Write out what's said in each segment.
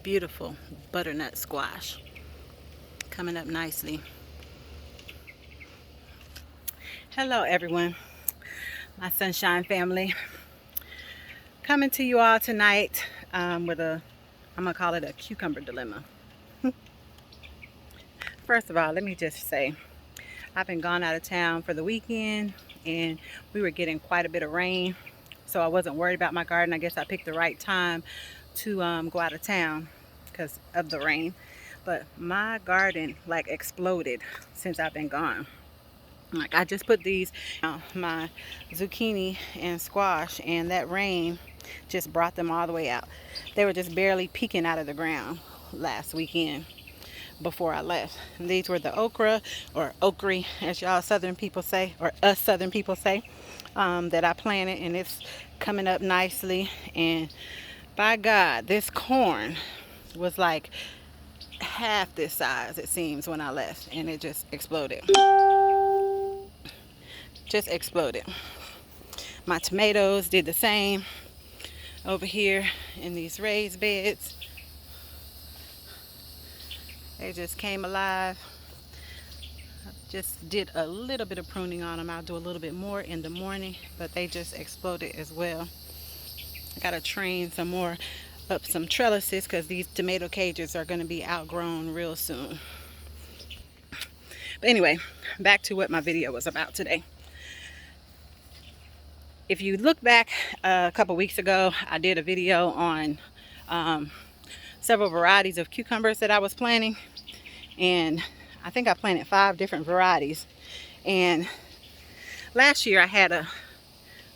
beautiful butternut squash coming up nicely. Hello everyone, my sunshine family. Coming to you all tonight with I'm gonna call it a cucumber dilemma. First of all, let me just say, I've been gone out of town for the weekend and we were getting quite a bit of rain. So I wasn't worried about my garden. I guess I picked the right time to go out of town because of the rain. But my garden like exploded since I've been gone. Like I just put these, my zucchini and squash, and that rain just brought them all the way out. They were just barely peeking out of the ground last weekend before I left. And these were the okra, or okra as y'all southern people say, or us southern people say, that I planted, and it's coming up nicely. And by God, this corn was like half this size, it seems, when I left, and it just exploded. Just exploded. My tomatoes did the same over here in these raised beds. They just came alive. I just did a little bit of pruning on them. I'll do a little bit more in the morning, but they just exploded as well. I gotta train some more up some trellises because these tomato cages are going to be outgrown real soon. But anyway, back to what my video was about today. If you look back a couple weeks ago, I did a video on several varieties of cucumbers that I was planting, and I think I planted 5 different varieties. And last year I had a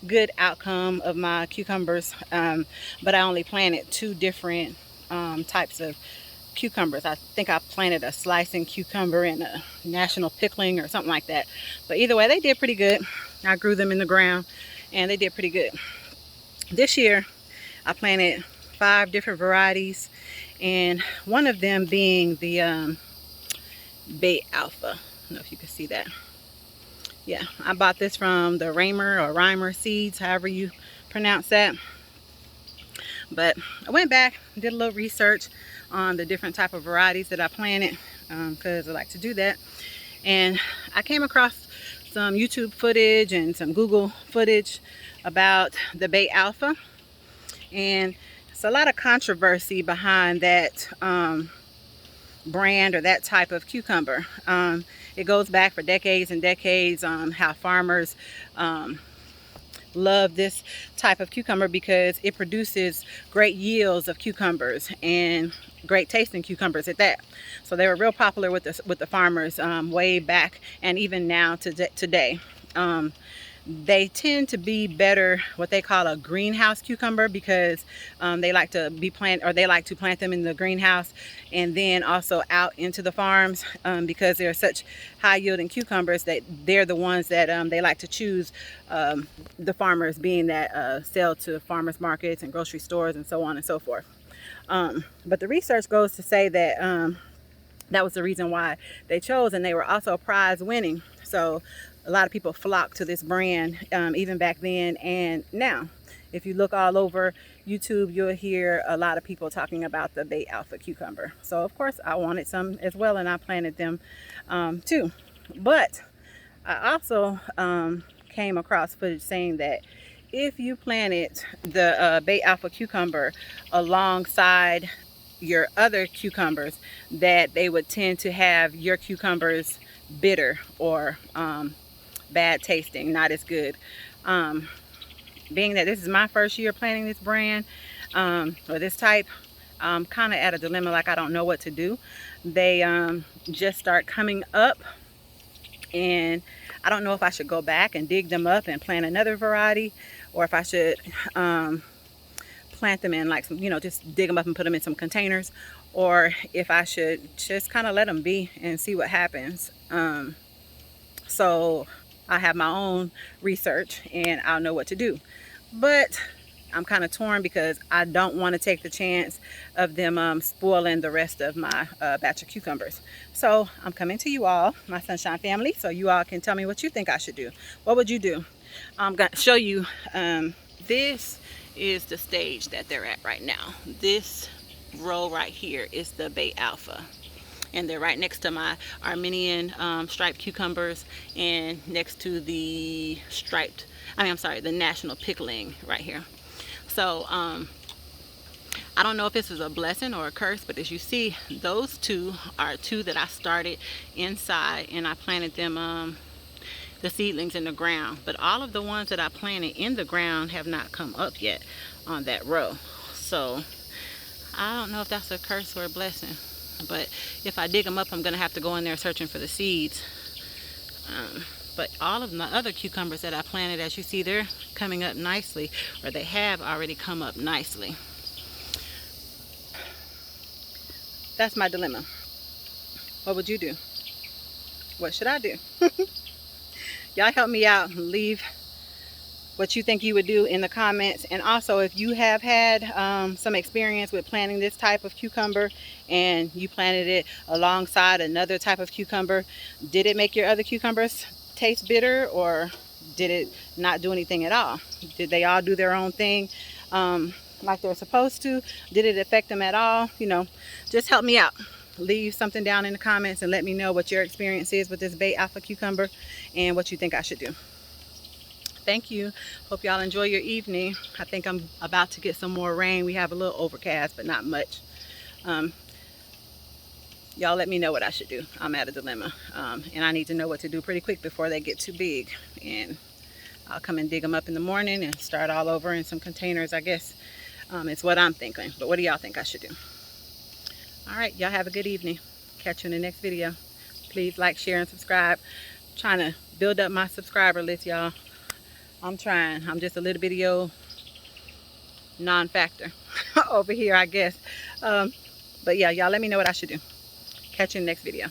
good outcome of my cucumbers, but I only planted 2 different types of cucumbers. I think I planted a slicing cucumber and a national pickling or something like that. But either way, they did pretty good. I grew them in the ground and they did pretty good. This year I planted 5 different varieties, and one of them being the Beit Alpha. I don't know if you can see that. Yeah, I bought this from the Reimer seeds, however you pronounce that. But I went back, did a little research on the different type of varieties that I planted, because I like to do that. And I came across some YouTube footage and some Google footage about the Beit Alpha. And it's a lot of controversy behind that brand or that type of cucumber. It goes back for decades and decades on how farmers love this type of cucumber because it produces great yields of cucumbers and great tasting cucumbers at that. So they were real popular with the farmers way back, and even now today. They tend to be better what they call a greenhouse cucumber because they like to plant them in the greenhouse and then also out into the farms, because they're such high yielding cucumbers that they're the ones that they like to choose, the farmers being that sell to farmers markets and grocery stores and so on and so forth. But the research goes to say that that was the reason why they chose, and they were also prize winning. So a lot of people flock to this brand, even back then and now. If you look all over YouTube, you'll hear a lot of people talking about the Beit Alpha cucumber. So of course I wanted some as well, and I planted them too. But I also came across footage saying that if you planted the Beit Alpha cucumber alongside your other cucumbers, that they would tend to have your cucumbers bitter or bad tasting, not as good. Being that this is my first year planting this brand or this type, I'm kind of at a dilemma, like I don't know what to do. They just start coming up, and I don't know if I should go back and dig them up and plant another variety, or if I should plant them in like some, just dig them up and put them in some containers, or if I should just kind of let them be and see what happens. So I have my own research and I'll know what to do. But I'm kind of torn because I don't want to take the chance of them spoiling the rest of my batch of cucumbers. So I'm coming to you all, my sunshine family, so you all can tell me what you think I should do. What would you do? I'm going to show you, this is the stage that they're at right now. This row right here is the Beit Alpha. And they're right next to my Armenian striped cucumbers, and next to the striped, I'm sorry, the national pickling right here. So I don't know if this is a blessing or a curse, but as you see, those two are two that I started inside, and I planted them, the seedlings, in the ground. But all of the ones that I planted in the ground have not come up yet on that row. So I don't know if that's a curse or a blessing, but if I dig them up, I'm gonna have to go in there searching for the seeds. But all of my other cucumbers that I planted, as you see, they're coming up nicely, or they have already come up nicely. That's my dilemma. What would you do? What should I do? Y'all help me out and leave what you think you would do in the comments. And also, if you have had some experience with planting this type of cucumber and you planted it alongside another type of cucumber, did it make your other cucumbers taste bitter, or did it not do anything at all? Did they all do their own thing like they're supposed to? Did it affect them at all? You know, just help me out. Leave something down in the comments and let me know what your experience is with this Beit Alpha cucumber and what you think I should do. Thank you. Hope y'all enjoy your evening. I think I'm about to get some more rain. We have a little overcast, but not much. Y'all let me know what I should do. I'm at a dilemma, and I need to know what to do pretty quick before they get too big. And I'll come and dig them up in the morning and start all over in some containers, I guess. It's what I'm thinking. But what do y'all think I should do? All right, y'all have a good evening. Catch you in the next video. Please like, share, and subscribe. I'm trying to build up my subscriber list, y'all. I'm trying. I'm just a little bitty old non-factor over here, I guess. But yeah, y'all let me know what I should do. Catch you in the next video.